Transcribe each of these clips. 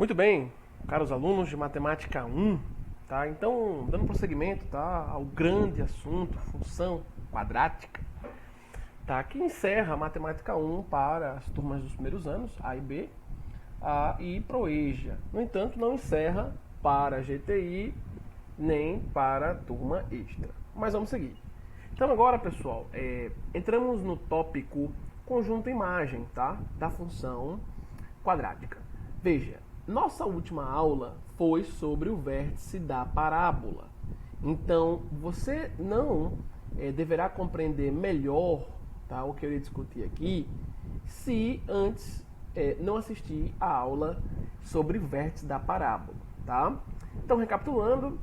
Muito bem, caros alunos de Matemática 1, tá? Então, dando prosseguimento, tá, ao grande assunto, função quadrática, tá? Que encerra a Matemática 1 para as turmas dos primeiros anos, A e B, e ProEja. No entanto, não encerra para a GTI nem para a turma extra. Mas vamos seguir. Então agora, pessoal, entramos no tópico conjunto imagem, tá? Da função quadrática. Veja, nossa última aula foi sobre o vértice da parábola. Então, você não deverá compreender melhor, tá, o que eu irei discutir aqui se antes não assistir a aula sobre o vértice da parábola, tá? Então, recapitulando,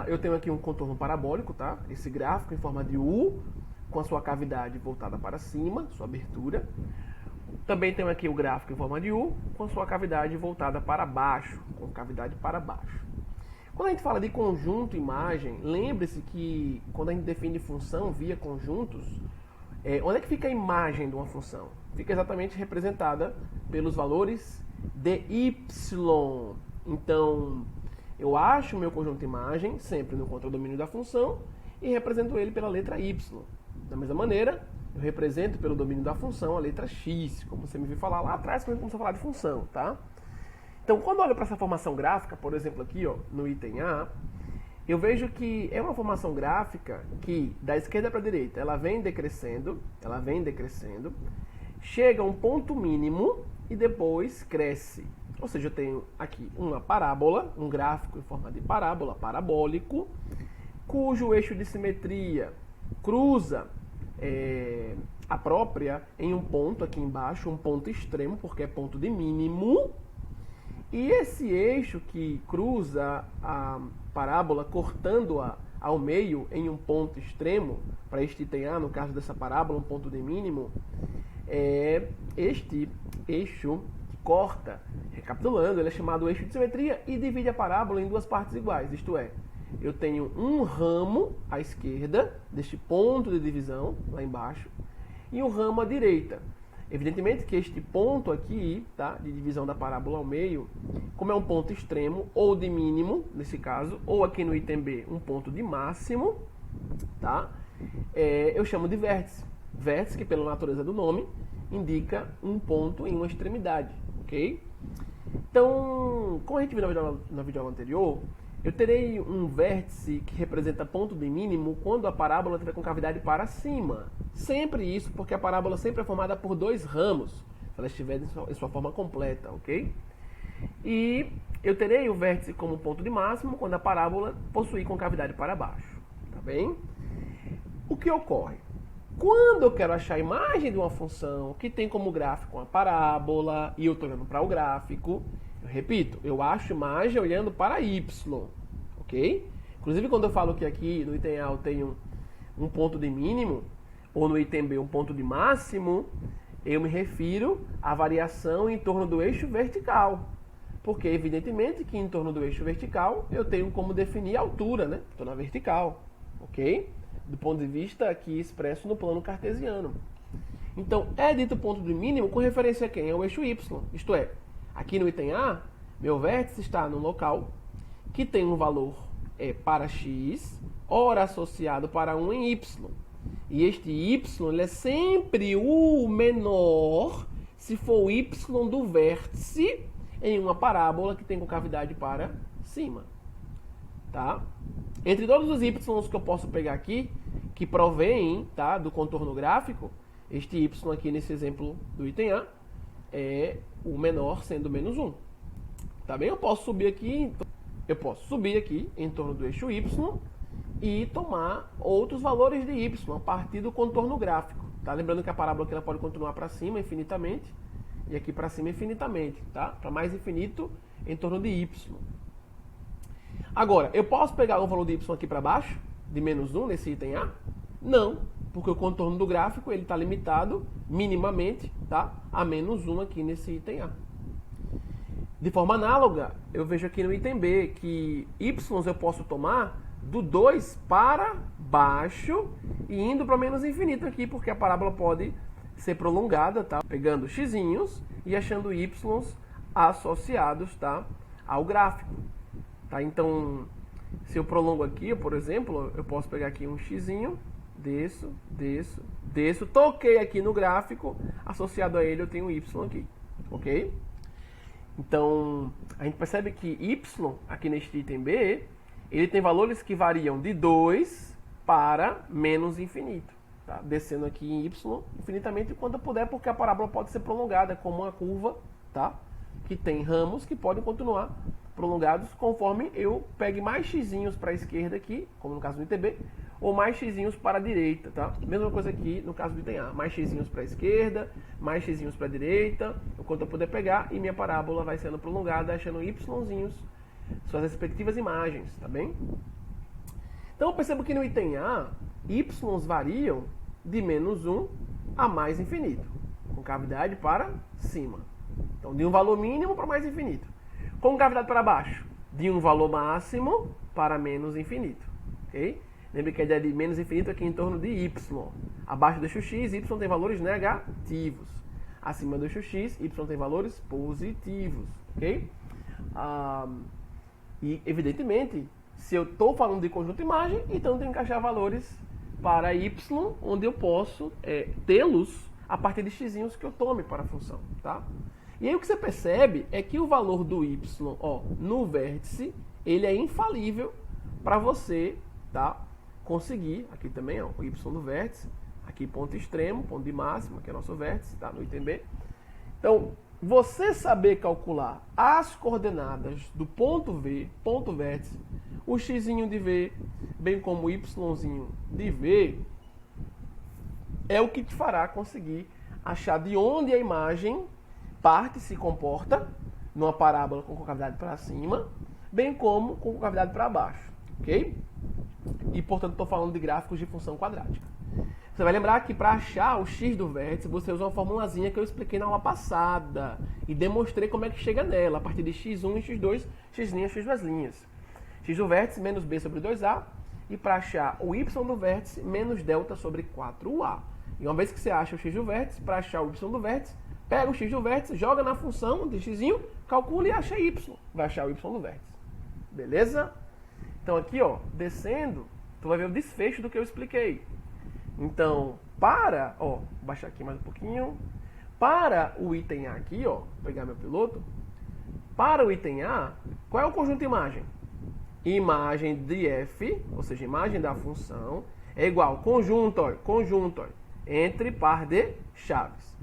eu tenho aqui um contorno parabólico, tá? Esse gráfico em forma de U, com a sua cavidade voltada para cima, sua abertura. Também tenho aqui o gráfico em forma de U, com sua cavidade voltada para baixo, com cavidade para baixo. Quando a gente fala de conjunto imagem, lembre-se que quando a gente define função via conjuntos, onde é que fica a imagem de uma função? Fica exatamente representada pelos valores de y. Então, eu acho o meu conjunto imagem sempre no contradomínio da função e represento ele pela letra y. Da mesma maneira, eu represento pelo domínio da função a letra x, como você me viu falar lá atrás quando a gente começou a falar de função, tá? Então, quando eu olho para essa formação gráfica, por exemplo aqui, ó, no item A, eu vejo que é uma formação gráfica que, da esquerda para a direita, ela vem decrescendo, chega a um ponto mínimo e depois cresce. Ou seja, eu tenho aqui uma parábola, um gráfico em forma de parábola, parabólico, cujo eixo de simetria cruza a própria em um ponto aqui embaixo, um ponto extremo, porque é ponto de mínimo. E esse eixo que cruza a parábola, cortando-a ao meio em um ponto extremo, para este item A, no caso dessa parábola, um ponto de mínimo, é este eixo que corta. Recapitulando, ele é chamado eixo de simetria e divide a parábola em duas partes iguais, isto é, eu tenho um ramo à esquerda, deste ponto de divisão, lá embaixo, e um ramo à direita. Evidentemente que este ponto aqui, tá, de divisão da parábola ao meio, como é um ponto extremo, ou de mínimo, nesse caso, ou aqui no item B, um ponto de máximo, tá, eu chamo de vértice. Vértice, que pela natureza do nome, indica um ponto em uma extremidade, ok? Então, como a gente viu na videoaula anterior, eu terei um vértice que representa ponto de mínimo quando a parábola estiver com cavidade para cima. Sempre isso, porque a parábola sempre é formada por dois ramos, se ela estiver em sua forma completa, ok? E eu terei o vértice como ponto de máximo quando a parábola possuir concavidade para baixo, tá bem? O que ocorre? Quando eu quero achar a imagem de uma função que tem como gráfico uma parábola e eu estou olhando para o gráfico, eu repito, eu acho imagem olhando para y, ok? Inclusive quando eu falo que aqui no item A eu tenho um ponto de mínimo, ou no item B um ponto de máximo, eu me refiro à variação em torno do eixo vertical. Porque evidentemente que em torno do eixo vertical eu tenho como definir a altura, né? Estou na vertical, ok? Do ponto de vista aqui expresso no plano cartesiano. Então, é dito ponto de mínimo com referência a quem? Ao eixo y. Isto é, aqui no item A, meu vértice está no local que tem um valor para x, ora associado para 1 em y. E este y ele é sempre o menor se for o y do vértice em uma parábola que tem concavidade para cima. Tá? Entre todos os y que eu posso pegar aqui, que provém, tá, do contorno gráfico, este y aqui nesse exemplo do item A é o menor sendo menos 1. Tá bem? Eu posso subir aqui em torno do eixo y e tomar outros valores de y a partir do contorno gráfico. Tá? Lembrando que a parábola aqui ela pode continuar para cima infinitamente e aqui para cima infinitamente. Tá? Para mais infinito em torno de y. Agora, eu posso pegar o valor de y aqui para baixo, de menos 1 nesse item A? Não, porque o contorno do gráfico ele está limitado minimamente, tá, a menos 1 aqui nesse item A. De forma análoga, eu vejo aqui no item B que y eu posso tomar do 2 para baixo e indo para menos infinito aqui, porque a parábola pode ser prolongada, tá? Pegando x'inhos e achando y's associados, tá, ao gráfico. Tá? Então, se eu prolongo aqui, por exemplo, eu posso pegar aqui um xzinho, desço, toquei aqui no gráfico, associado a ele eu tenho y aqui, ok? Então, a gente percebe que y, aqui neste item B, ele tem valores que variam de 2 para menos infinito. Tá? Descendo aqui em y infinitamente quando eu puder, porque a parábola pode ser prolongada como uma curva, tá? Que tem ramos que podem continuar prolongados conforme eu pegue mais xzinhos para a esquerda aqui, como no caso do item B, ou mais xzinhos para a direita, tá? Mesma coisa aqui no caso do item A, mais xzinhos para a esquerda, mais xzinhos para a direita, enquanto eu puder pegar, e minha parábola vai sendo prolongada, achando yzinhos, suas respectivas imagens, tá bem? Então eu percebo que no item A, y's variam de menos 1 a mais infinito, com cavidade para cima. Então, de um valor mínimo para mais infinito. Com cavidade para baixo, de um valor máximo para menos infinito. Ok? Lembre que a ideia de menos infinito é aqui em torno de y. Abaixo do x, y tem valores negativos. Acima do x, y tem valores positivos. Ok? E, evidentemente, se eu estou falando de conjunto imagem, então eu tenho que encaixar valores para y, onde eu posso tê-los a partir de xzinhos que eu tome para a função. Tá? E aí o que você percebe é que o valor do y, ó, no vértice, ele é infalível para você, tá, conseguir, aqui também, ó, o y no vértice, aqui ponto extremo, ponto de máxima, que é nosso vértice, tá, no item B. Então, você saber calcular as coordenadas do ponto V, ponto vértice, o xzinho de V, bem como o yzinho de V, é o que te fará conseguir achar de onde a imagem parte se comporta numa parábola com concavidade para cima, bem como com concavidade para baixo, ok? E, portanto, estou falando de gráficos de função quadrática. Você vai lembrar que para achar o x do vértice, você usa uma formulazinha que eu expliquei na aula passada e demonstrei como é que chega nela, a partir de x1 e x2, x', x2'. X do vértice menos b sobre 2a, e para achar o y do vértice, menos delta sobre 4a. E uma vez que você acha o x do vértice, para achar o y do vértice, pega o x do vértice, joga na função de xzinho, calcula e acha y. Vai achar o y do vértice. Beleza? Então aqui, ó, descendo, tu vai ver o desfecho do que eu expliquei. Então, ó, baixar aqui mais um pouquinho. Para o item A aqui, ó, vou pegar meu piloto. Para o item A, qual é o conjunto de imagem? Imagem de f, ou seja, imagem da função, é igual conjunto, ó, entre par de chaves.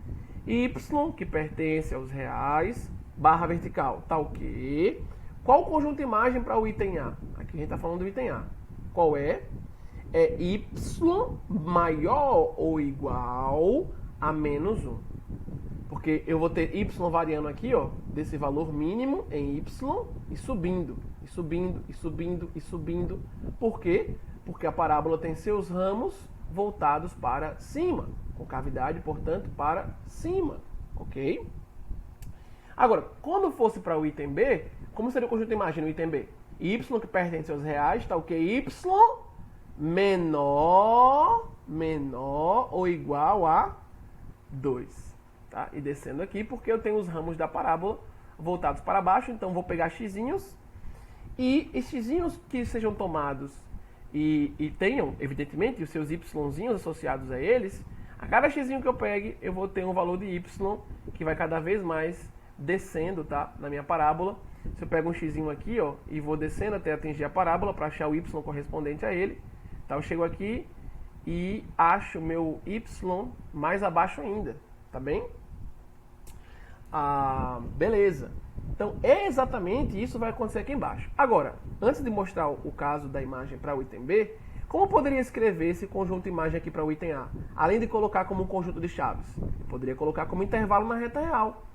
Y, que pertence aos reais, barra vertical, tá ok. Qual o conjunto de imagem para o item A? Aqui a gente está falando do item A. Qual é? É y maior ou igual a menos 1. Porque eu vou ter y variando aqui, ó, desse valor mínimo em y e subindo, e subindo, e subindo, e subindo. Por quê? Porque a parábola tem seus ramos voltados para cima, com cavidade, portanto, para cima, ok? Agora, quando fosse para o item B, como seria o conjunto de imagem no item B? Y, que pertence aos reais, está o quê? Y menor ou igual a 2. Tá? E descendo aqui, porque eu tenho os ramos da parábola voltados para baixo, então vou pegar xzinhos, e esses xzinhos que sejam tomados e tenham, evidentemente, os seus yzinhos associados a eles, a cada xzinho que eu pegue, eu vou ter um valor de y que vai cada vez mais descendo, tá? Na minha parábola. Se eu pego um xzinho aqui, ó, e vou descendo até atingir a parábola para achar o y correspondente a ele, tá? Eu chego aqui e acho meu y mais abaixo ainda, tá bem? Beleza. Então, exatamente isso vai acontecer aqui embaixo. Agora, antes de mostrar o caso da imagem para o item B, como eu poderia escrever esse conjunto de imagem aqui para o item A? Além de colocar como um conjunto de chaves, eu poderia colocar como intervalo na reta real.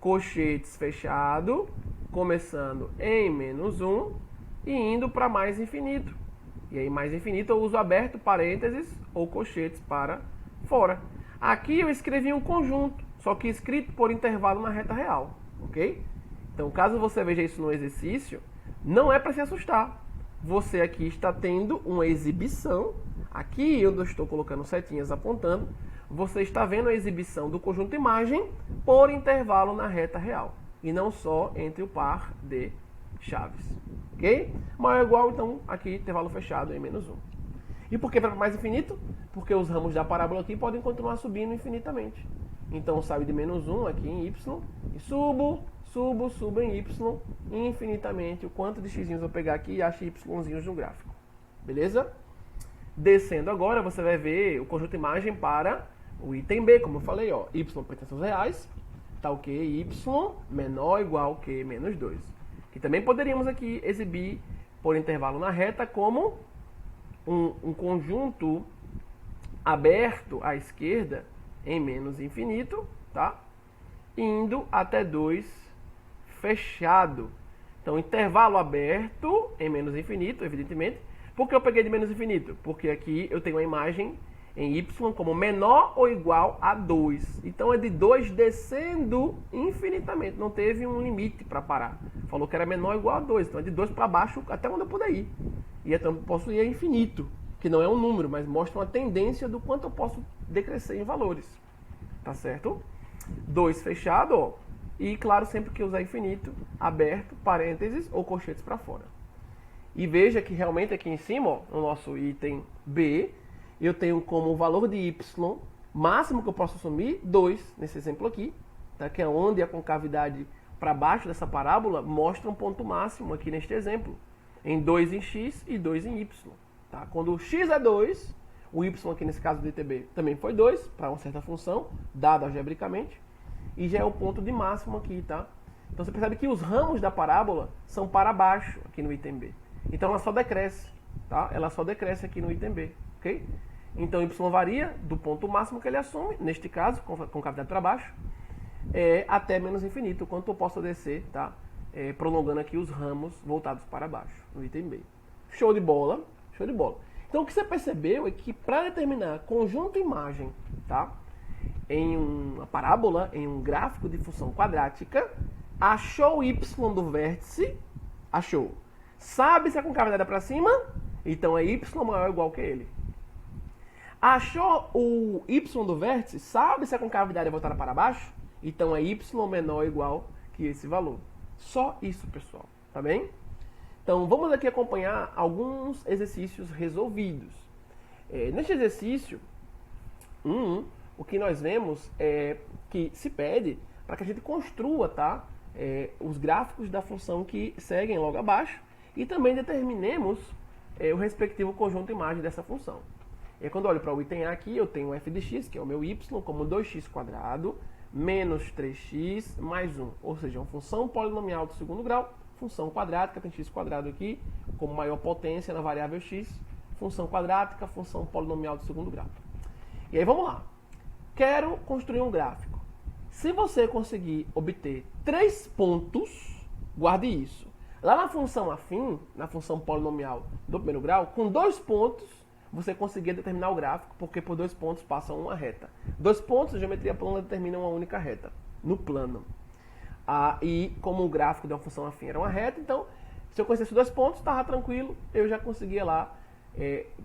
Colchetes fechado, começando em menos 1 e indo para mais infinito. E aí, mais infinito, eu uso aberto, parênteses ou colchetes para fora. Aqui eu escrevi um conjunto, só que escrito por intervalo na reta real, ok? Então, caso você veja isso no exercício, não é para se assustar. Você aqui está tendo uma exibição. Aqui eu estou colocando setinhas apontando. Você está vendo a exibição do conjunto imagem por intervalo na reta real. e não só entre o par de chaves. Ok? Maior ou igual, então, aqui intervalo fechado em menos 1. E por que para mais infinito? Porque os ramos da parábola aqui podem continuar subindo infinitamente. Então, saio de menos 1 aqui em y e subo em y infinitamente. O quanto de x'inhos eu vou pegar aqui e acho y'zinhos no gráfico. Beleza? Descendo agora, você vai ver o conjunto imagem para o item B, como eu falei, ó, y pertence aos reais, tal que y menor ou igual que menos 2. Que também poderíamos aqui exibir por intervalo na reta como um conjunto aberto à esquerda em menos infinito, tá? Indo até 2 fechado. Então, intervalo aberto em menos infinito, evidentemente. Por que eu peguei de menos infinito? Porque aqui eu tenho a imagem em y como menor ou igual a 2. Então, é de 2 descendo infinitamente. Não teve um limite para parar. Falou que era menor ou igual a 2. Então, é de 2 para baixo até onde eu puder ir. E então, posso ir a infinito, que não é um número, mas mostra uma tendência do quanto eu posso decrescer em valores. Tá certo? 2 fechado, ó. E, claro, sempre que usar infinito, aberto, parênteses ou colchetes para fora. E veja que realmente aqui em cima, ó, no nosso item B, eu tenho como valor de y máximo que eu posso assumir 2, nesse exemplo aqui, tá? Que é onde a concavidade para baixo dessa parábola mostra um ponto máximo aqui neste exemplo, em 2 em x e 2 em y. Tá? Quando o x é 2, o y aqui nesse caso do ITB também foi 2, para uma certa função, dada algebricamente, e já é o ponto de máximo aqui, tá? Então você percebe que os ramos da parábola são para baixo aqui no item B. Então ela só decresce, tá? Ela só decresce aqui no item B, ok? Então y varia do ponto máximo que ele assume, neste caso, com cavidade para baixo, até menos infinito, o quanto eu posso descer, tá? Prolongando aqui os ramos voltados para baixo, no item B. Show de bola, show de bola. Então o que você percebeu é que para determinar conjunto imagem, tá? Em uma parábola, em um gráfico de função quadrática, achou o y do vértice, achou. Sabe se a concavidade é para cima? Então é y maior ou igual que ele. Achou o y do vértice? Sabe se a concavidade é voltada para baixo? Então é y menor ou igual que esse valor. Só isso, pessoal. Tá bem? Então vamos aqui acompanhar alguns exercícios resolvidos. Neste exercício, o que nós vemos é que se pede para que a gente construa, tá? Os gráficos da função que seguem logo abaixo e também determinemos o respectivo conjunto imagem dessa função. E aí, quando eu olho para o item A aqui, eu tenho f de x, que é o meu y, como 2x² menos 3x mais 1. Ou seja, uma função polinomial do segundo grau, função quadrática, tem x² aqui, como maior potência na variável x, função quadrática, função polinomial do segundo grau. E aí, vamos lá. Quero construir um gráfico. Se você conseguir obter 3 pontos, guarde isso. Lá na função afim, na função polinomial do primeiro grau, com 2 pontos, você conseguia determinar o gráfico, porque por 2 pontos passa uma reta. 2 pontos, a geometria plana determina uma única reta, no plano. E como o gráfico de uma função afim era uma reta, então, se eu conhecesse 2 pontos, estava tranquilo, eu já conseguia lá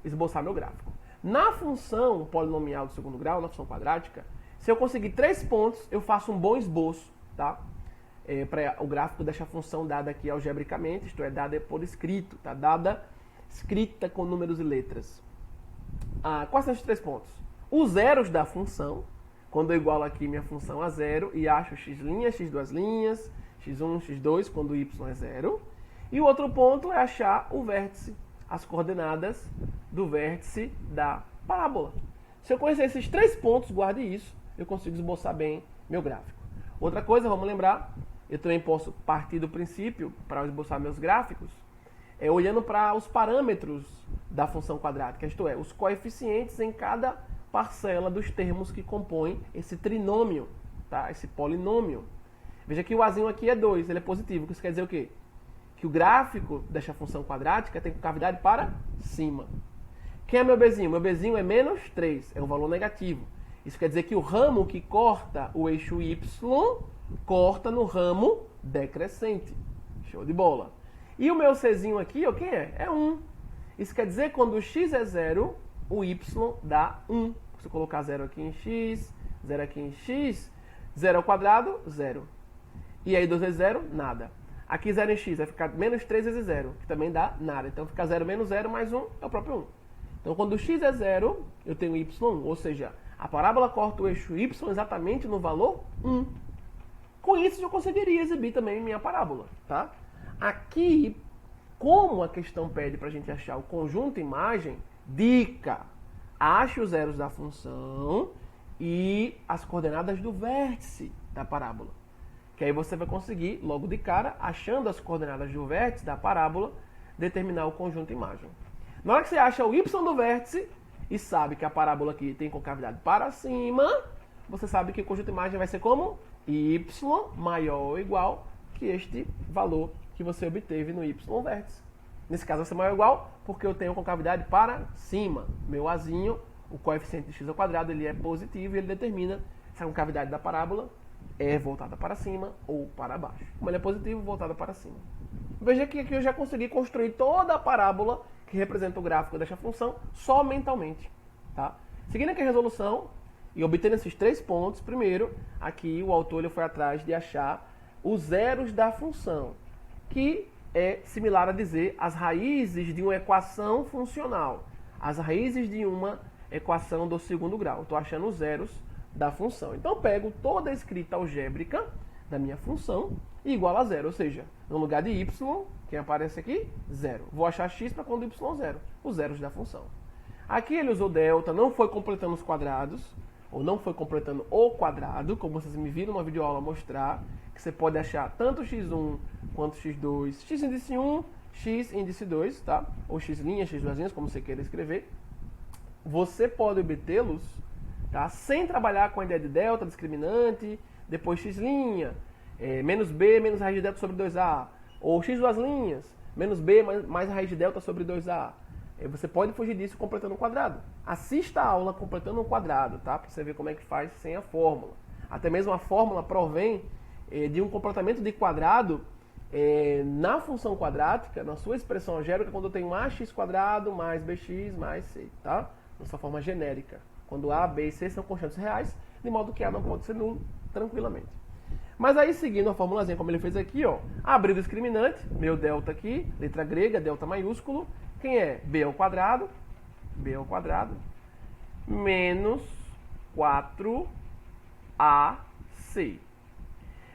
esboçar meu gráfico. Na função polinomial do segundo grau, na função quadrática, se eu conseguir 3 pontos, eu faço um bom esboço, tá? Para o gráfico desta função dada aqui algebricamente, isto é, dada por escrito, tá? Dada escrita com números e letras. Quais são os 3 pontos? Os zeros da função, quando eu igualo aqui minha função a zero e acho x', x2', x1, x2, quando y é zero. E o outro ponto é achar o vértice, as coordenadas do vértice da parábola. Se eu conhecer esses 3 pontos, guarde isso, eu consigo esboçar bem meu gráfico. Outra coisa, vamos lembrar, eu também posso partir do princípio, para esboçar meus gráficos, olhando para os parâmetros da função quadrática, isto é, os coeficientes em cada parcela dos termos que compõem esse trinômio, tá? Esse polinômio. Veja que o azinho aqui é 2, ele é positivo, isso quer dizer o quê? Que o gráfico desta função quadrática tem concavidade para cima. Quem é meu bzinho? Meu bzinho é menos 3, é um valor negativo. Isso quer dizer que o ramo que corta o eixo y corta no ramo decrescente. Show de bola. E o meu czinho aqui, ó, quem é? É 1. Isso quer dizer que quando o x é 0, o y dá 1. Se eu colocar 0 aqui em x, 0 aqui em x, 0 ao quadrado, 0. E aí 2 vezes 0, nada. Aqui 0 em x vai ficar menos 3 vezes 0, que também dá nada. Então fica 0 menos 0 mais 1 é o próprio 1. Então quando x é 0, eu tenho y1, ou seja, a parábola corta o eixo y exatamente no valor 1. Com isso eu conseguiria exibir também minha parábola, tá? Aqui, como a questão pede para a gente achar o conjunto imagem, dica, ache os zeros da função e as coordenadas do vértice da parábola. Que aí você vai conseguir, logo de cara, achando as coordenadas do vértice da parábola, determinar o conjunto imagem. Na hora que você acha o y do vértice e sabe que a parábola aqui tem concavidade para cima, você sabe que o conjunto imagem vai ser como? Y maior ou igual que este valor que você obteve no y vértice. Nesse caso vai ser maior ou igual porque eu tenho concavidade para cima. Meu azinho, o coeficiente de x ao quadrado, ele é positivo e ele determina se a concavidade da parábola é voltada para cima ou para baixo. Como ele é positivo, voltada para cima. Veja que aqui eu já consegui construir toda a parábola que representa o gráfico desta função só mentalmente. Tá? Seguindo aqui a resolução e obtendo esses 3 pontos, primeiro, aqui o autor ele foi atrás de achar os zeros da função, que é similar a dizer as raízes de uma equação funcional, as raízes de uma equação do segundo grau. Estou achando os zeros da função. Então eu pego toda a escrita algébrica da minha função e igual a zero, ou seja, no lugar de y, quem aparece aqui? Zero. Vou achar x para quando y zero, os zeros da função. Aqui ele usou delta, não foi completando os quadrados, ou não foi completando o quadrado, como vocês me viram na videoaula mostrar, que você pode achar tanto x1 quanto x2, x índice 1, x índice 2, tá? Ou x', x duas linhas, como você queira escrever. Você pode obtê-los, tá? Sem trabalhar com a ideia de delta, discriminante, depois x', menos b, menos raiz de delta sobre 2a, ou x duas linhas, menos b mais raiz de delta sobre 2a. Você pode fugir disso completando um quadrado. Assista a aula completando um quadrado, tá? Para você ver como é que faz sem a fórmula. Até mesmo a fórmula provém de um comportamento de quadrado na função quadrática, na sua expressão algébrica, quando eu tenho ax quadrado mais bx mais c, tá? Na sua forma genérica. Quando a, b e c são constantes reais, de modo que a não pode ser nulo, tranquilamente. Mas aí, seguindo a formulazinha como ele fez aqui, ó, abri o discriminante, meu delta aqui, letra grega, delta maiúsculo, quem é? B ao quadrado, menos 4AC.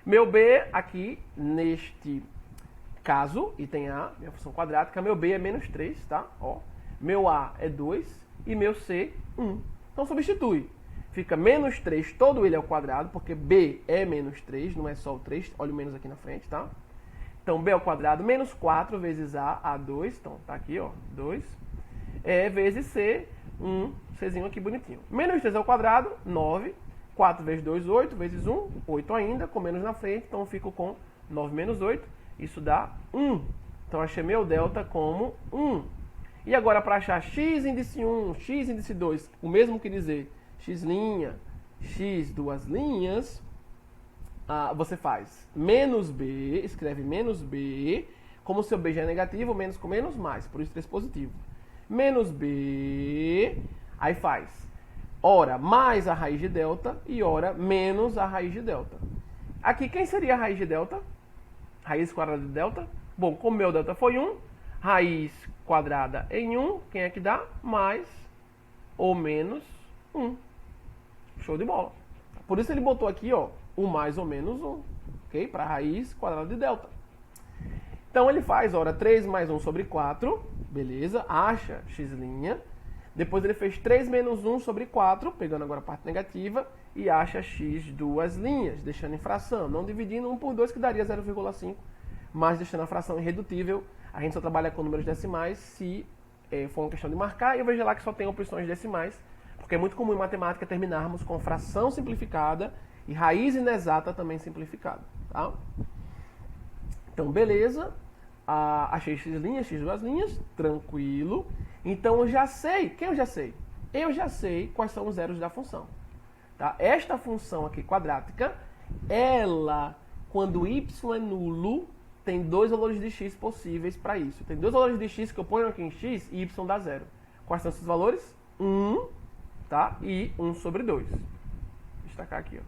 Meu B aqui, neste caso, e tem A, minha função quadrática, meu B é menos 3, tá? Ó, meu A é 2 e meu C, 1. Então substitui. Fica menos 3 todo ele ao quadrado, porque B é menos 3, não é só o 3, olha o menos aqui na frente, tá? Então, b ao quadrado menos 4 vezes a, 2, então tá aqui, ó, 2, vezes c, czinho aqui bonitinho. Menos 3 ao quadrado, 9, 4 vezes 2, 8, vezes 1, 8 ainda, com menos na frente, então eu fico com 9 menos 8, isso dá 1. Então, achei meu delta como 1. E agora, para achar x índice 1, x índice 2, o mesmo que dizer x', x duas linhas, você faz menos b, escreve menos b, como o seu b já é negativo, menos com menos, mais, por isso 3 positivo. Menos b, aí faz ora mais a raiz de delta e ora menos a raiz de delta. Aqui, quem seria a raiz de delta? Raiz quadrada de delta? Bom, como meu delta foi 1, raiz quadrada em 1, quem é que dá? Mais ou menos 1. Show de bola. Por isso ele botou aqui, ó, o mais ou menos 1, ok? Para a raiz quadrada de delta. Então ele faz, ora, 3 mais 1 sobre 4, beleza, acha x', depois ele fez 3 menos 1 sobre 4, pegando agora a parte negativa, e acha x duas linhas, deixando em fração, não dividindo 1 por 2, que daria 0,5, mas deixando a fração irredutível, a gente só trabalha com números decimais se for uma questão de marcar, e eu vejo lá que só tem opções decimais, porque é muito comum em matemática terminarmos com fração simplificada e raiz inexata também simplificada, tá? Então, beleza. Achei x', x duas linhas, tranquilo. Então, eu já sei. Quem eu já sei? Eu já sei quais são os zeros da função. Tá? Esta função aqui quadrática, ela, quando y é nulo, tem 2 valores de x possíveis para isso. Tem 2 valores de x que eu ponho aqui em x e y dá 0. Quais são esses valores? 1, tá? E 1 sobre 2. Vou destacar aqui, ó.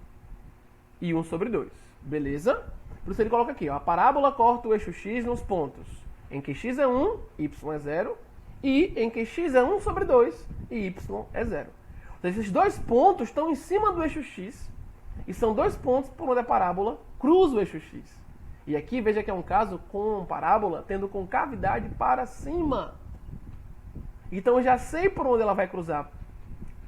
E 1 sobre 2. Beleza? Por isso ele coloca aqui, ó, a parábola corta o eixo x nos pontos em que x é 1, y é 0, e em que x é 1 sobre 2 e y é 0. Então, esses dois pontos estão em cima do eixo x, e são dois pontos por onde a parábola cruza o eixo x. E aqui, veja que é um caso com parábola tendo concavidade para cima. Então, eu já sei por onde ela vai cruzar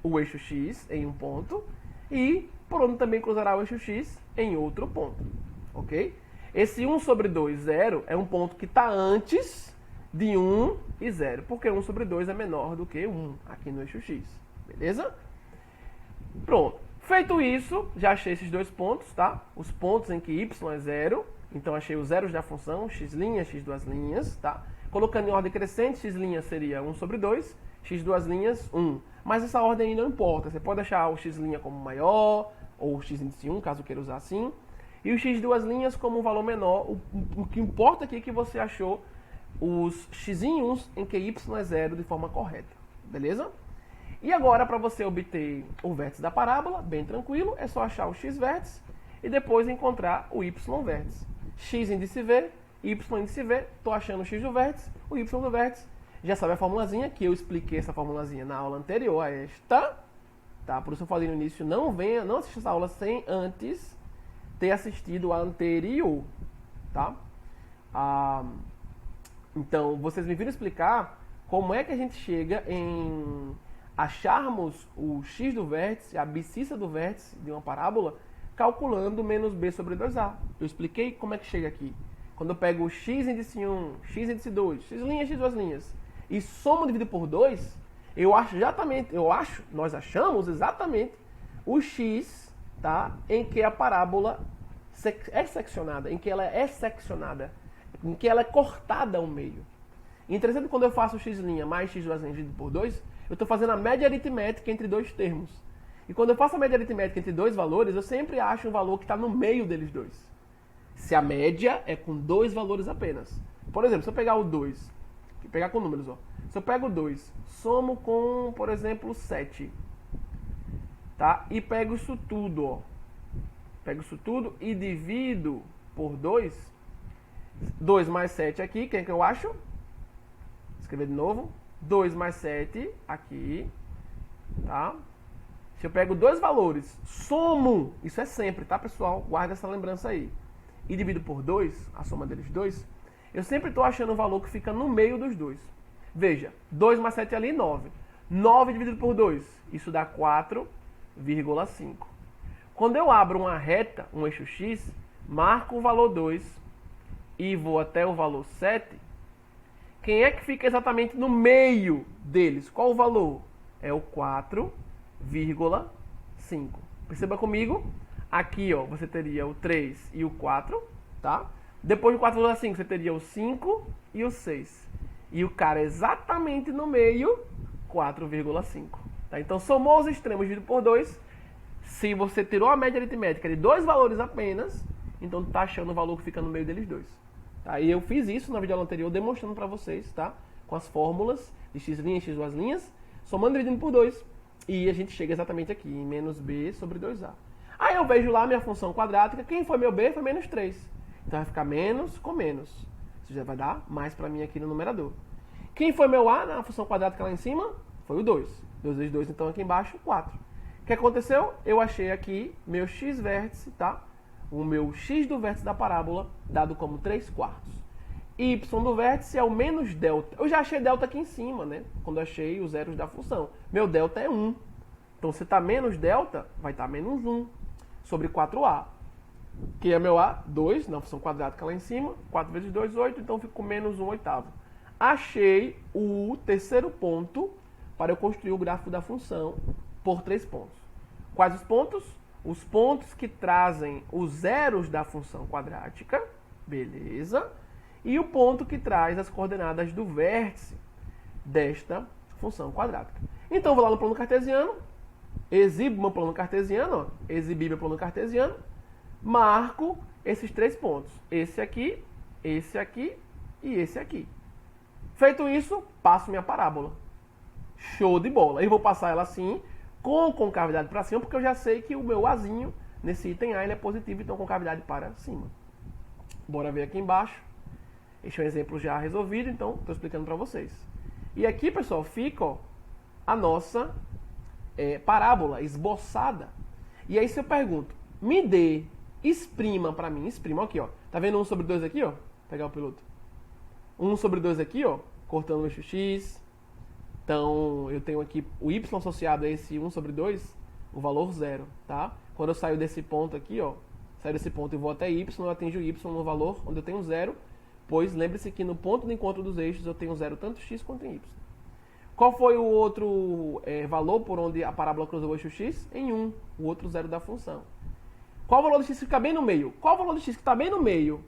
o eixo x em um ponto, e por onde também cruzará o eixo x em outro ponto. Ok? Esse 1 sobre 2, 0, é um ponto que está antes de 1 e 0, porque 1 sobre 2 é menor do que 1 aqui no eixo x. Beleza? Pronto. Feito isso, já achei esses dois pontos, tá? Os pontos em que y é 0, então achei os zeros da função, x', x', tá? Colocando em ordem crescente, x' seria 1 sobre 2, x', 1. Mas essa ordem aí não importa, você pode achar o x' como maior, ou o x índice 1, caso queira usar assim, e o x' como um valor menor. O que importa aqui é que você achou os x'inhos em que y é 0 de forma correta, beleza? E agora, para você obter o vértice da parábola, bem tranquilo, é só achar o x-vértice e depois encontrar o y-vértice. X índice V, y índice V, estou achando o x do vértice, o y do vértice. Já sabe a formulazinha, que eu expliquei essa formulazinha na aula anterior a esta, tá? Por isso eu falei no início, não assista essa aula sem antes ter assistido a anterior, tá? Então, vocês me viram explicar como é que a gente chega em acharmos o x do vértice, a abscissa do vértice de uma parábola, calculando menos b sobre 2a. Eu expliquei como é que chega aqui. Quando eu pego o x índice 1, x índice 2, x', e somo dividido por 2, nós achamos exatamente o x, tá, em que a parábola é seccionada, em que ela é seccionada, em que ela é cortada ao meio. Interessante, quando eu faço o x' mais x' dividido por 2, eu estou fazendo a média aritmética entre dois termos. E quando eu faço a média aritmética entre dois valores, eu sempre acho um valor que está no meio deles dois. Se a média é com dois valores apenas. Por exemplo, se eu pegar o 2, pegar com números, ó. Se eu pego o 2, somo com, por exemplo, 7. Tá? E pego isso tudo, ó. Pego isso tudo e divido por 2. 2 mais 7 aqui, quem é que eu acho? Vou escrever de novo. 2 mais 7 aqui, tá? Se eu pego dois valores, somo, isso é sempre, tá, pessoal? Guarda essa lembrança aí. E divido por 2, a soma deles dois, eu sempre estou achando um valor que fica no meio dos dois. Veja, 2 mais 7 ali, 9. 9 dividido por 2, isso dá 4,5. Quando eu abro uma reta, um eixo x, marco o valor 2 e vou até o valor 7, quem é que fica exatamente no meio deles? Qual o valor? É o 4,5. Perceba comigo, aqui ó, você teria o 3 e o 4, tá? Depois do 4,5 você teria o 5 e o 6. E o cara exatamente no meio, 4,5. Tá? Então somou os extremos dividido por 2. Se você tirou a média aritmética de dois valores apenas, então está achando o valor que fica no meio deles dois. Tá? E eu fiz isso na videoaula anterior, demonstrando para vocês, tá? Com as fórmulas de x', x', somando e dividindo por 2. E a gente chega exatamente aqui, em menos b sobre 2a. Aí eu vejo lá a minha função quadrática, quem foi meu b foi menos 3. Então vai ficar menos com menos. Isso já vai dar mais para mim aqui no numerador. Quem foi meu a na função quadrática lá em cima? Foi o 2. 2 vezes 2, então aqui embaixo, 4. O que aconteceu? Eu achei aqui meu x-vértice, tá? O meu x do vértice da parábola, dado como 3/4. Y do vértice é o menos delta. Eu já achei delta aqui em cima, né? Quando eu achei os zeros da função. Meu delta é 1. Então, se está menos delta, vai estar menos 1 sobre 4a. Que é meu a? 2, na função quadrática lá em cima. 4 vezes 2, 8. Então, fico com menos 1/8. Achei o terceiro ponto para eu construir o gráfico da função por 3 pontos. Quais os pontos? Os pontos que trazem os zeros da função quadrática. Beleza. E o ponto que traz as coordenadas do vértice desta função quadrática. Então, eu vou lá no plano cartesiano, exibo meu plano cartesiano, ó, exibir meu plano cartesiano, marco esses 3 pontos. Esse aqui e esse aqui. Feito isso, passo minha parábola. Show de bola. E vou passar ela assim, com concavidade para cima, porque eu já sei que o meu azinho, nesse item A, ele é positivo, então concavidade para cima. Bora ver aqui embaixo. Este é um exemplo já resolvido, então estou explicando para vocês. E aqui, pessoal, fica ó, a nossa parábola esboçada. E aí se eu pergunto, me dê, exprima para mim, exprima, aqui, ó. Tá vendo 1 sobre 2 aqui, ó? Vou pegar o piloto. 1 sobre 2 aqui, ó, cortando o eixo x. Então, eu tenho aqui o y associado a esse 1 sobre 2, o valor 0, tá? Quando eu saio desse ponto aqui, ó, saio desse ponto e vou até y, eu atinjo y no valor onde eu tenho 0, pois lembre-se que no ponto de encontro dos eixos eu tenho 0 tanto x quanto em y. Qual foi o outro valor por onde a parábola cruzou o eixo x? Em 1, o outro 0 da função. Qual o valor de x que fica bem no meio? Qual o valor de x que está bem no meio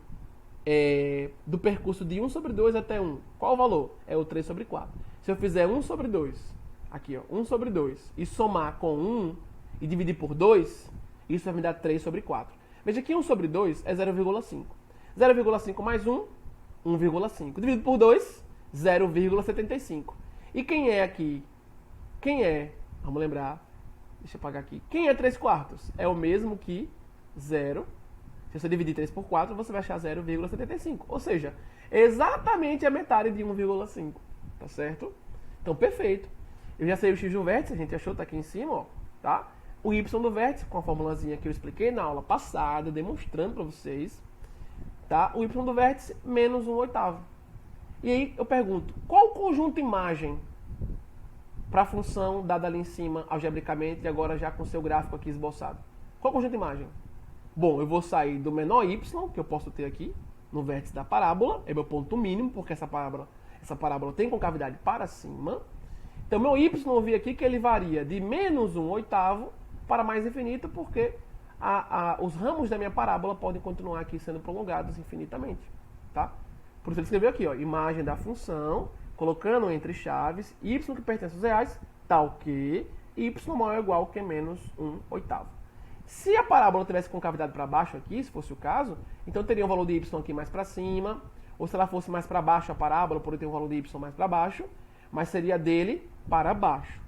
do percurso de 1 sobre 2 até 1? Qual o valor? É o 3 sobre 4. Se eu fizer 1 sobre 2, aqui ó, 1 sobre 2, e somar com 1 e dividir por 2, isso vai me dar 3 sobre 4. Veja que 1 sobre 2 é 0,5. 0,5 mais 1, 1,5. Dividido por 2, 0,75. E quem é aqui? Quem é? Vamos lembrar. Deixa eu apagar aqui. Quem é 3 quartos? É o mesmo que 0. Se você dividir 3 por 4, você vai achar 0,75. Ou seja, exatamente a metade de 1,5. Tá certo? Então, perfeito. Eu já sei o x do vértice, a gente achou, tá aqui em cima, ó. Tá? O y do vértice, com a formulazinha que eu expliquei na aula passada, demonstrando para vocês. Tá? O y do vértice, menos 1/8. E aí eu pergunto, qual o conjunto imagem para a função dada ali em cima, algebricamente, e agora já com o seu gráfico aqui esboçado? Qual o conjunto imagem? Bom, eu vou sair do menor y, que eu posso ter aqui, no vértice da parábola, é meu ponto mínimo, porque essa parábola tem concavidade para cima. Então, meu y eu vi aqui que ele varia de menos 1/8 para mais infinito, porque os ramos da minha parábola podem continuar aqui sendo prolongados infinitamente. Tá? Por isso ele escreveu aqui, ó, imagem da função, colocando entre chaves, y que pertence aos reais, tal que y maior ou igual que menos 1/8. Se a parábola tivesse concavidade para baixo aqui, se fosse o caso, então teria um valor de y aqui mais para cima, ou se ela fosse mais para baixo a parábola, poderia ter um valor de y mais para baixo, mas seria dele para baixo.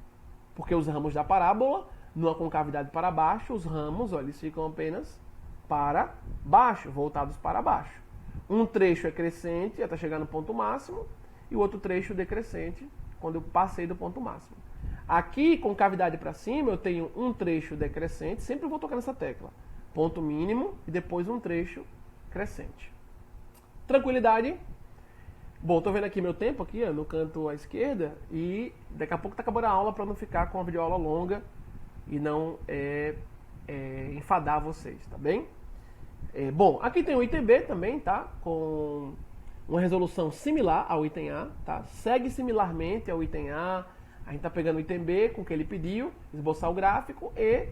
Porque os ramos da parábola, numa concavidade para baixo, os ramos, ó, eles ficam apenas para baixo, voltados para baixo. Um trecho é crescente até chegar no ponto máximo, e o outro trecho decrescente quando eu passei do ponto máximo. Aqui, com cavidade para cima, eu tenho um trecho decrescente, sempre vou tocar nessa tecla. Ponto mínimo e depois um trecho crescente. Tranquilidade? Bom, estou vendo aqui meu tempo aqui, ó, no canto à esquerda, e daqui a pouco está acabando a aula para não ficar com a videoaula longa e não enfadar vocês, tá bem? Bom, aqui tem o item B também, tá? Com uma resolução similar ao item A, tá? Segue similarmente ao item A. A gente está pegando o item B com o que ele pediu, esboçar o gráfico e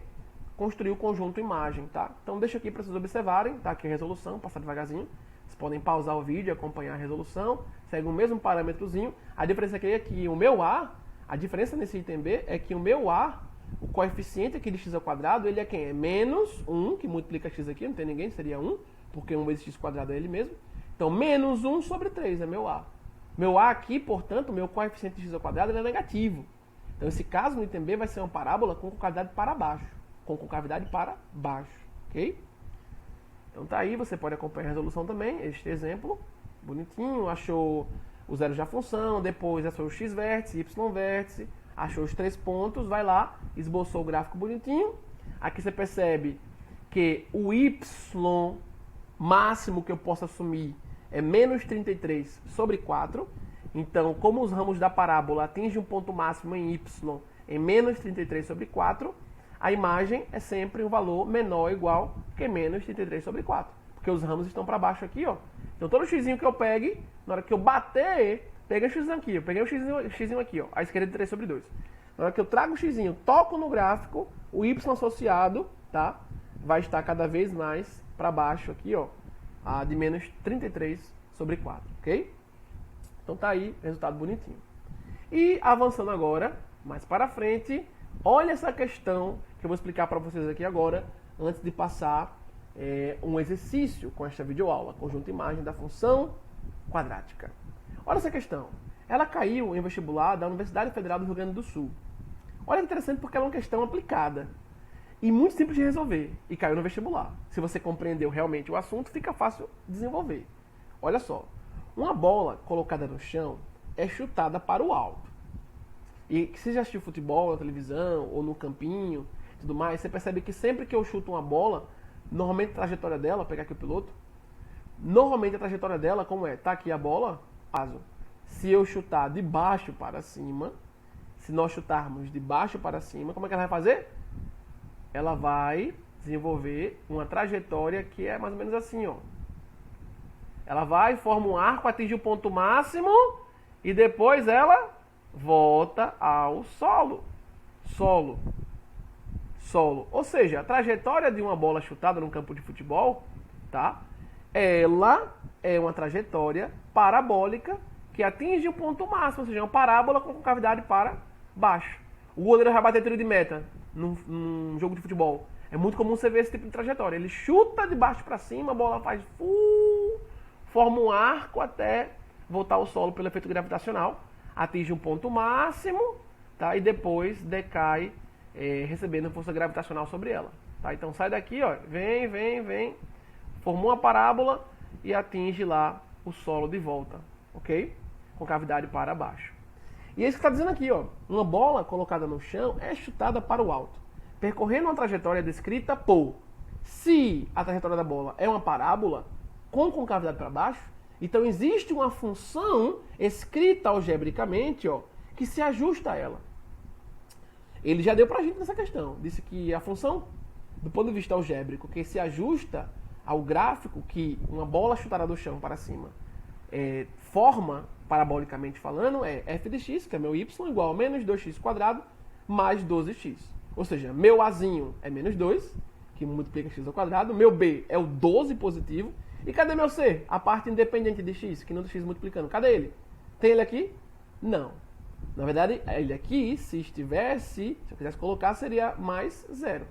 construir o conjunto imagem, tá? Então deixa aqui para vocês observarem, tá? Aqui a resolução, passar devagarzinho. Vocês podem pausar o vídeo e acompanhar a resolução. Segue o mesmo parâmetrozinho. A diferença aqui é que o meu A, a diferença nesse item B é que o meu A, o coeficiente aqui de x ao quadrado, ele é quem? É menos 1, que multiplica x aqui, não tem ninguém, seria 1, porque 1 vezes x quadrado é ele mesmo. Então, menos 1 sobre 3 é meu A. Meu A aqui, portanto, meu coeficiente de x ao quadrado ele é negativo. Então, esse caso no item B vai ser uma parábola com concavidade para baixo. Com concavidade para baixo, ok? Então, tá aí, você pode acompanhar a resolução também, este exemplo, bonitinho, achou os zeros da função, depois achou o x vértice, y vértice, achou os 3 pontos, vai lá, esboçou o gráfico bonitinho. Aqui você percebe que o y máximo que eu posso assumir é menos 33 sobre 4. Então, como os ramos da parábola atingem um ponto máximo em y em menos 33 sobre 4, a imagem é sempre um valor menor ou igual que menos 33 sobre 4. Porque os ramos estão para baixo aqui, ó. Então, todo xzinho que eu pegue, na hora que eu bater, peguei o xzinho aqui, eu peguei o xzinho aqui, ó, à esquerda de 3 sobre 2. Na hora que eu trago o xzinho, toco no gráfico, o y associado, tá, vai estar cada vez mais para baixo aqui, ó, de menos 33 sobre 4, ok? Então tá aí, resultado bonitinho. E avançando agora, mais para frente, olha essa questão que eu vou explicar para vocês aqui agora, antes de passar um exercício com esta videoaula, conjunto imagem da função quadrática. Olha essa questão. Ela caiu em vestibular da Universidade Federal do Rio Grande do Sul. Olha que interessante porque ela é uma questão aplicada. e muito simples de resolver. E caiu no vestibular. Se você compreendeu realmente o assunto, fica fácil desenvolver. Olha só. Uma bola colocada no chão é chutada para o alto. E se você já assistiu futebol na televisão ou no campinho, tudo mais, você percebe que sempre que eu chuto uma bola, normalmente a trajetória dela, vou pegar aqui o piloto, normalmente a trajetória dela, como é? Tá aqui a bola, caso. Se eu chutar de baixo para cima, se nós chutarmos de baixo para cima, como é que ela vai fazer? Ela vai desenvolver uma trajetória que é mais ou menos assim, ó. Ela vai, forma um arco, atinge o ponto máximo e depois ela volta ao solo. Solo. Ou seja, a trajetória de uma bola chutada num campo de futebol, tá? Ela é uma trajetória parabólica que atinge o ponto máximo, ou seja, é uma parábola com concavidade para baixo. O goleiro vai bater tiro de meta num jogo de futebol. É muito comum você ver esse tipo de trajetória. Ele chuta de baixo para cima, a bola faz forma um arco até voltar ao solo pelo efeito gravitacional, atinge um ponto máximo, tá? E depois decai, recebendo força gravitacional sobre ela. Tá? Então sai daqui, ó, vem, formou uma parábola e atinge lá o solo de volta, ok? Com cavidade para baixo. E é isso que está dizendo aqui, ó. Uma bola colocada no chão é chutada para o alto, percorrendo uma trajetória descrita por... Se a trajetória da bola é uma parábola com concavidade para baixo, então existe uma função escrita algebricamente, ó, que se ajusta a ela. Ele já deu pra gente nessa questão. Disse que a função, do ponto de vista algébrico, que se ajusta ao gráfico que uma bola chutada do chão para cima forma, parabolicamente falando, é f de x, que é meu y, igual a menos 2x² mais 12x. Ou seja, meu azinho é menos 2, que multiplica x ao quadrado. Meu b é o 12 positivo. E cadê meu c? A parte independente de x, que não do x multiplicando. Cadê ele? Tem ele aqui? Não. Na verdade, ele aqui, se eu quisesse colocar, seria mais 0.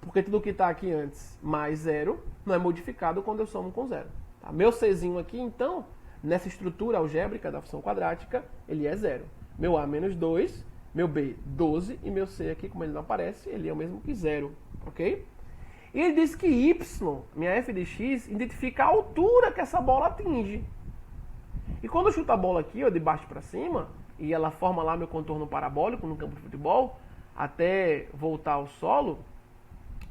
Porque tudo que está aqui antes, mais 0, não é modificado quando eu somo com 0. Tá? Meu czinho aqui, então, nessa estrutura algébrica da função quadrática, ele é 0. Meu a menos 2, meu b 12 e meu c aqui, como ele não aparece, ele é o mesmo que 0. Ok? E ele diz que y, minha f de x, identifica a altura que essa bola atinge. E quando eu chuto a bola aqui, ó, de baixo para cima, e ela forma lá meu contorno parabólico no campo de futebol, até voltar ao solo,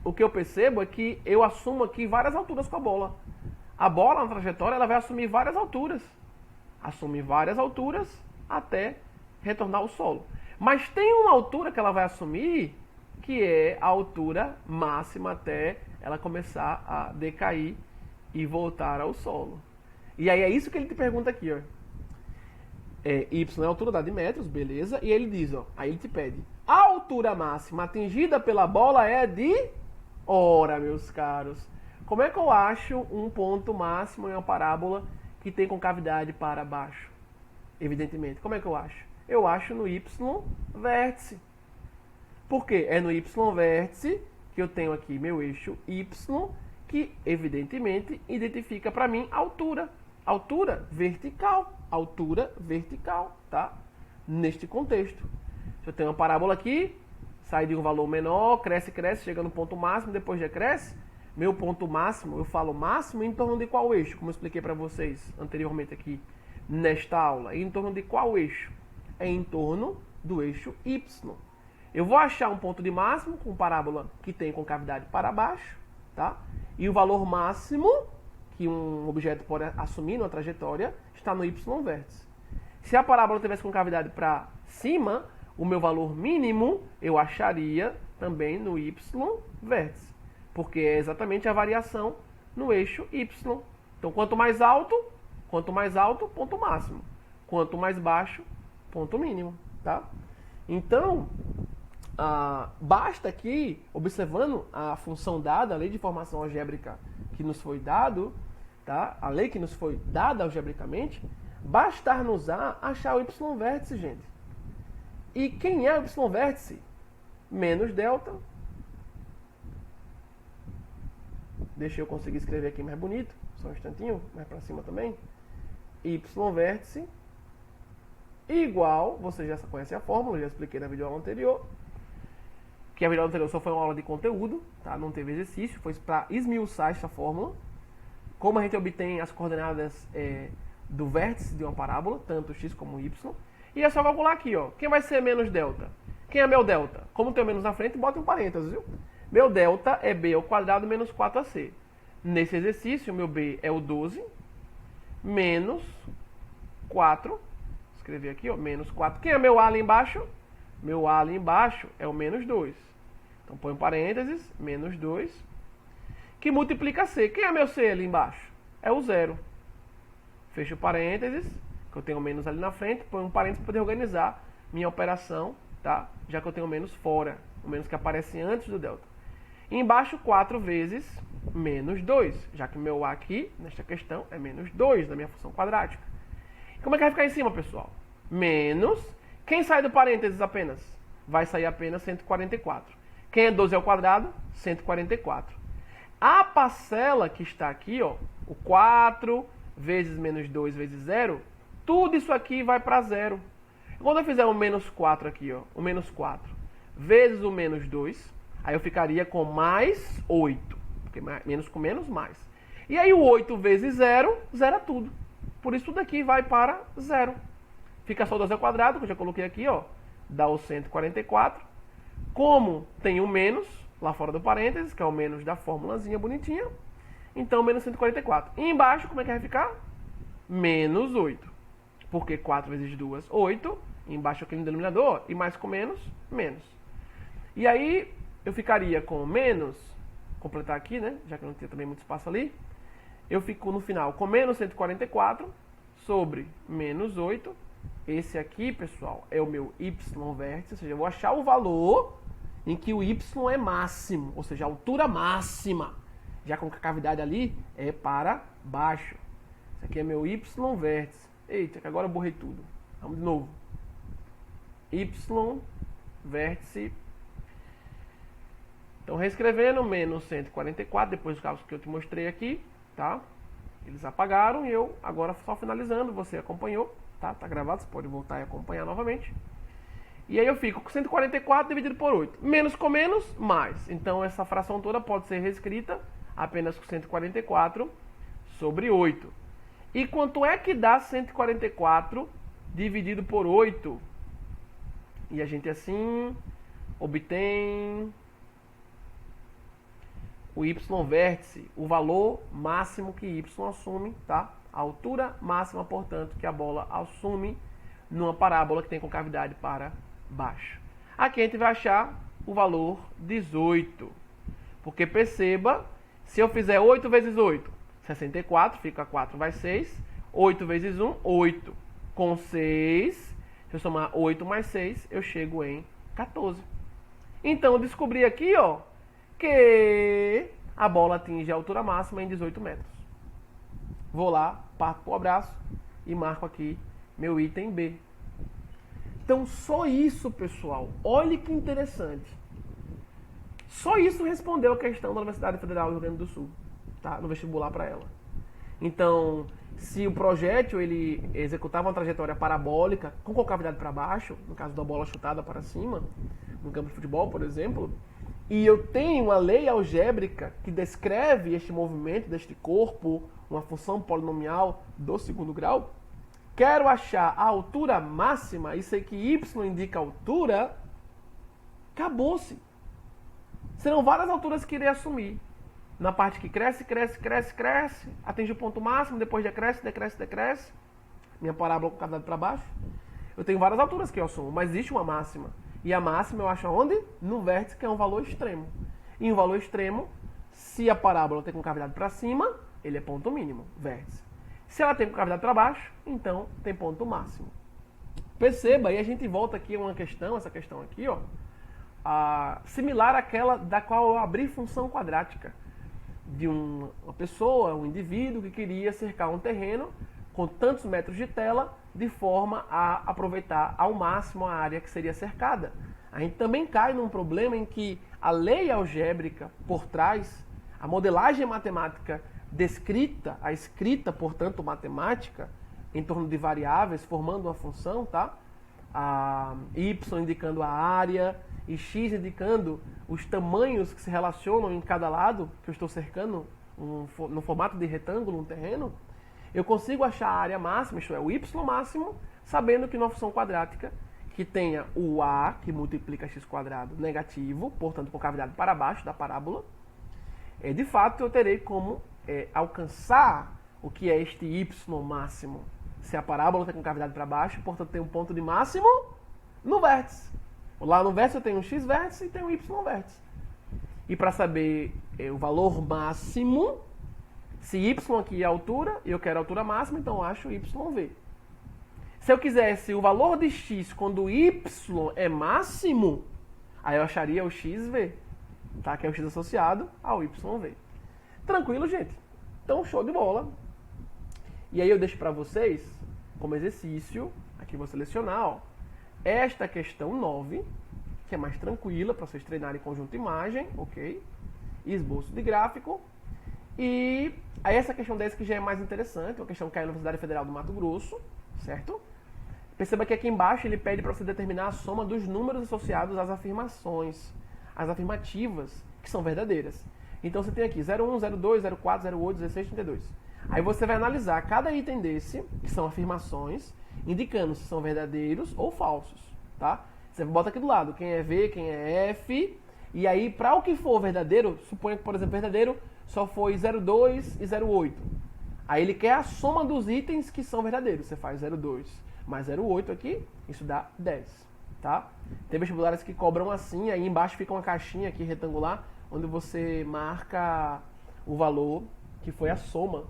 o que eu percebo é que eu assumo aqui várias alturas com a bola. A bola, na trajetória, ela vai assumir várias alturas. Assume várias alturas até retornar ao solo. Mas tem uma altura que ela vai assumir, que é a altura máxima até ela começar a decair e voltar ao solo. E aí é isso que ele te pergunta aqui, ó. Y é a altura dada em metros, beleza? E ele diz, ó, aí ele te pede, a altura máxima atingida pela bola é de... Ora, meus caros, como é que eu acho um ponto máximo em uma parábola que tem concavidade para baixo? Evidentemente, como é que eu acho? Eu acho no y vértice. Por quê? É no y vértice que eu tenho aqui meu eixo y, que evidentemente identifica para mim a altura. Altura vertical, tá? Neste contexto. Se eu tenho uma parábola aqui, sai de um valor menor, cresce, chega no ponto máximo, depois decresce. Meu ponto máximo, eu falo máximo em torno de qual eixo? Como eu expliquei para vocês anteriormente aqui nesta aula. Em torno de qual eixo? É em torno do eixo y. Eu vou achar um ponto de máximo com parábola que tem concavidade para baixo, tá? E o valor máximo que um objeto pode assumir numa trajetória está no y vértice. Se a parábola tivesse concavidade para cima, o meu valor mínimo eu acharia também no y vértice, porque é exatamente a variação no eixo y. Então, quanto mais alto, ponto máximo. Quanto mais baixo, ponto mínimo, tá? Então, basta aqui, observando a função dada, a lei de formação algébrica que nos foi dado, tá? A lei que nos foi dada algebricamente, bastar-nos achar o y vértice, gente. E quem é o y vértice? Menos delta. Deixa eu conseguir escrever aqui mais bonito, só um instantinho, mais para cima também. Y vértice igual, você já conhece a fórmula, já expliquei na videoaula anterior, que a vídeo anterior só foi uma aula de conteúdo, tá? Não teve exercício, foi para esmiuçar essa fórmula. Como a gente obtém as coordenadas do vértice de uma parábola, tanto x como y. E é só calcular aqui, ó. Quem vai ser menos delta? Quem é meu delta? Como tem o menos na frente, bota um parênteses, viu? Meu delta é b ao quadrado menos 4ac. Nesse exercício, meu b é o 12, menos 4. Vou escrever aqui, ó, menos 4. Quem é meu a ali embaixo? Meu a ali embaixo é o menos 2. Então, põe um parênteses, menos 2, que multiplica c. Quem é meu c ali embaixo? É o 0. Fecho parênteses, que eu tenho menos ali na frente, põe um parênteses para poder organizar minha operação, tá? Já que eu tenho menos fora, o menos que aparece antes do delta. E embaixo, 4 vezes menos 2, já que meu a aqui, nesta questão, é menos 2 na minha função quadrática. Como é que vai ficar em cima, pessoal? Menos, quem sai do parênteses apenas? Vai sair apenas 144. Quem é 12 ao quadrado? 144. A parcela que está aqui, ó, o 4 vezes menos 2 vezes 0, tudo isso aqui vai para 0. Quando eu fizer o menos 4 aqui, ó, o menos 4 vezes o menos 2, aí eu ficaria com mais 8. Porque menos com menos, mais. E aí o 8 vezes 0, zera tudo. Por isso tudo aqui vai para 0. Fica só 12 ao quadrado, que eu já coloquei aqui, ó, dá o 144. Como tem o menos lá fora do parênteses, que é o menos da formulazinha bonitinha, então menos 144. E embaixo, como é que vai ficar? Menos 8. Porque 4 vezes 2, 8. E embaixo aquele denominador, e mais com menos, menos. E aí eu ficaria com menos, completar aqui, né? Já que não tinha também muito espaço ali. Eu fico no final com menos 144 sobre menos 8. Esse aqui, pessoal, é o meu y vértice, ou seja, eu vou achar o valor em que o y é máximo, ou seja, a altura máxima, já com a cavidade ali é para baixo. Esse aqui é meu y vértice. Eita, que agora eu borrei tudo. Vamos de novo. Y vértice. Então, reescrevendo, menos 144, depois dos cálculos que eu te mostrei aqui, tá? Eles apagaram e eu, agora só finalizando, você acompanhou, tá? Tá gravado, você pode voltar e acompanhar novamente. E aí eu fico com 144 dividido por 8. Menos com menos, mais. Então, essa fração toda pode ser reescrita apenas com 144 sobre 8. E quanto é que dá 144 dividido por 8? E a gente assim obtém o y vértice, o valor máximo que y assume, tá? A altura máxima, portanto, que a bola assume numa parábola que tem concavidade para baixo. Aqui a gente vai achar o valor 18. Porque perceba, se eu fizer 8 vezes 8, 64, fica 4 vai 6. 8 vezes 1, 8. Com 6, se eu somar 8 mais 6, eu chego em 14. Então, eu descobri aqui, ó, que a bola atinge a altura máxima em 18 metros. Vou lá, parto para o abraço e marco aqui meu item B. Então, só isso, pessoal. Olha que interessante. Só isso respondeu a questão da Universidade Federal do Rio Grande do Sul, tá? No vestibular para ela. Então, se o projétil ele executava uma trajetória parabólica com concavidade para baixo, no caso da bola chutada para cima, no campo de futebol, por exemplo, e eu tenho uma lei algébrica que descreve este movimento deste corpo, uma função polinomial do segundo grau, quero achar a altura máxima e sei que y indica altura, acabou-se. Serão várias alturas que irei assumir. Na parte que cresce, cresce, cresce, cresce, atinge o ponto máximo, depois decresce, decresce, decresce. Minha parábola com cavidade para baixo. Eu tenho várias alturas que eu assumo, mas existe uma máxima. E a máxima eu acho onde? No vértice, que é um valor extremo. E um valor extremo, se a parábola tem concavidade para cima, ele é ponto mínimo, vértice. Se ela tem concavidade para baixo, então tem ponto máximo. Perceba, e a gente volta aqui a uma questão, essa questão aqui, ó, similar àquela da qual eu abri função quadrática. De uma pessoa, um indivíduo que queria cercar um terreno com tantos metros de tela, de forma a aproveitar ao máximo a área que seria cercada. A gente também cai num problema em que a lei algébrica por trás, a modelagem matemática descrita, a escrita, portanto, matemática, em torno de variáveis, formando uma função, tá? A y indicando a área, e x indicando os tamanhos que se relacionam em cada lado, que eu estou cercando no formato de retângulo, um terreno, eu consigo achar a área máxima, isto é, o y máximo, sabendo que numa função quadrática que tenha o a, que multiplica x quadrado, negativo, portanto com cavidade para baixo da parábola, de fato eu terei como alcançar o que é este y máximo. Se a parábola está com cavidade para baixo, portanto tem um ponto de máximo no vértice. Lá no vértice eu tenho um x vértice e tenho um y vértice. E para saber o valor máximo, se y aqui é a altura, e eu quero a altura máxima, então eu acho yv. Se eu quisesse o valor de x quando y é máximo, aí eu acharia o xv, tá? Que é o x associado ao yv. Tranquilo, gente? Então, show de bola. E aí eu deixo para vocês, como exercício, aqui vou selecionar, ó, esta questão 9, que é mais tranquila, para vocês treinarem conjunto imagem, ok? Esboço de gráfico. E aí essa questão 10 que já é mais interessante, uma questão que caiu na Universidade Federal do Mato Grosso, certo? Perceba que aqui embaixo ele pede para você determinar a soma dos números associados às afirmações, às afirmativas, que são verdadeiras. Então você tem aqui 01, 02, 04, 08, 16, 32. Aí você vai analisar cada item desse, que são afirmações, indicando se são verdadeiros ou falsos, tá? Você bota aqui do lado quem é V, quem é F, e aí para o que for verdadeiro, suponha que, por exemplo, verdadeiro só foi 02 e 08. Aí ele quer a soma dos itens que são verdadeiros. Você faz 02 mais 08 aqui, isso dá 10, tá? Tem vestibulares que cobram assim, aí embaixo fica uma caixinha aqui retangular, onde você marca o valor que foi a soma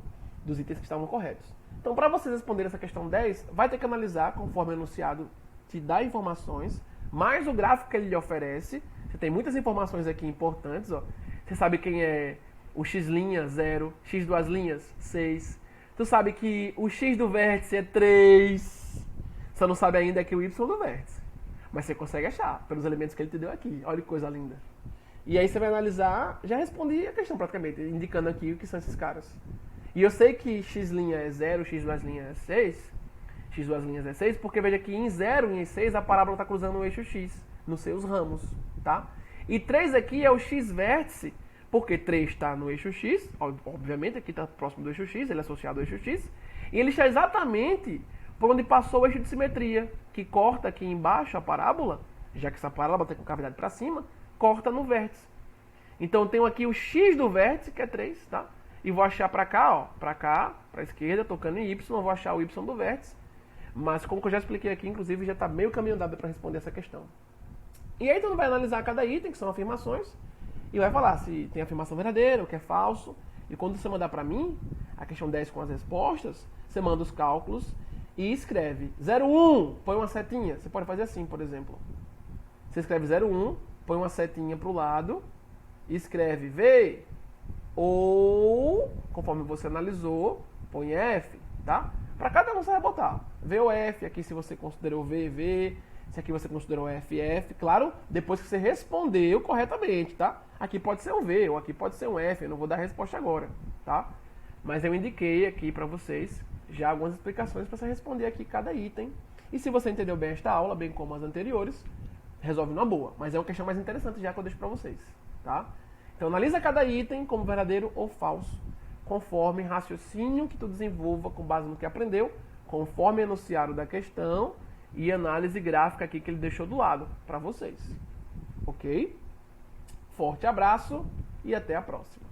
dos itens que estavam corretos. Então, para vocês responderem essa questão 10, vai ter que analisar conforme o enunciado te dá informações, mais o gráfico que ele lhe oferece. Você tem muitas informações aqui importantes, ó. Você sabe quem é o x' 0, x duas linhas 6. Tu sabe que o x do vértice é 3. Você não sabe ainda que o y do vértice. Mas você consegue achar pelos elementos que ele te deu aqui. Olha que coisa linda. E aí você vai analisar, já respondi a questão praticamente, indicando aqui o que são esses caras. E eu sei que x' é 0, x duas linhas é 6, x duas linhas é 6, porque veja que em 0 e em 6 a parábola está cruzando o eixo x, nos seus ramos, tá? E 3 aqui é o x vértice, porque 3 está no eixo x, obviamente aqui está próximo do eixo x, ele é associado ao eixo x, e ele está exatamente por onde passou o eixo de simetria, que corta aqui embaixo a parábola, já que essa parábola está com cavidade para cima, corta no vértice. Então eu tenho aqui o x do vértice, que é 3, tá? E vou achar para cá, ó, para cá, para a esquerda, tocando em y, vou achar o y do vértice. Mas como eu já expliquei aqui, inclusive, já está meio caminho andado para responder essa questão. E aí tu vai analisar cada item, que são afirmações, e vai falar se tem afirmação verdadeira, o que é falso. E quando você mandar para mim a questão 10 com as respostas, você manda os cálculos e escreve 01, põe uma setinha. Você pode fazer assim, por exemplo. Você escreve 01, põe uma setinha para o lado e escreve V, ou, conforme você analisou, põe F, tá? Para cada um você vai botar V ou F, aqui se você considerou V, V, se aqui você considerou F, F. Claro, depois que você respondeu corretamente, tá? Aqui pode ser um V, ou aqui pode ser um F, eu não vou dar a resposta agora, tá? Mas eu indiquei aqui para vocês já algumas explicações para você responder aqui cada item. E se você entendeu bem esta aula, bem como as anteriores, resolve numa boa. Mas é uma questão mais interessante já que eu deixo para vocês, tá? Então analisa cada item como verdadeiro ou falso, conforme raciocínio que tu desenvolva com base no que aprendeu, conforme enunciado da questão e análise gráfica aqui que ele deixou do lado para vocês. Ok? Forte abraço e até a próxima.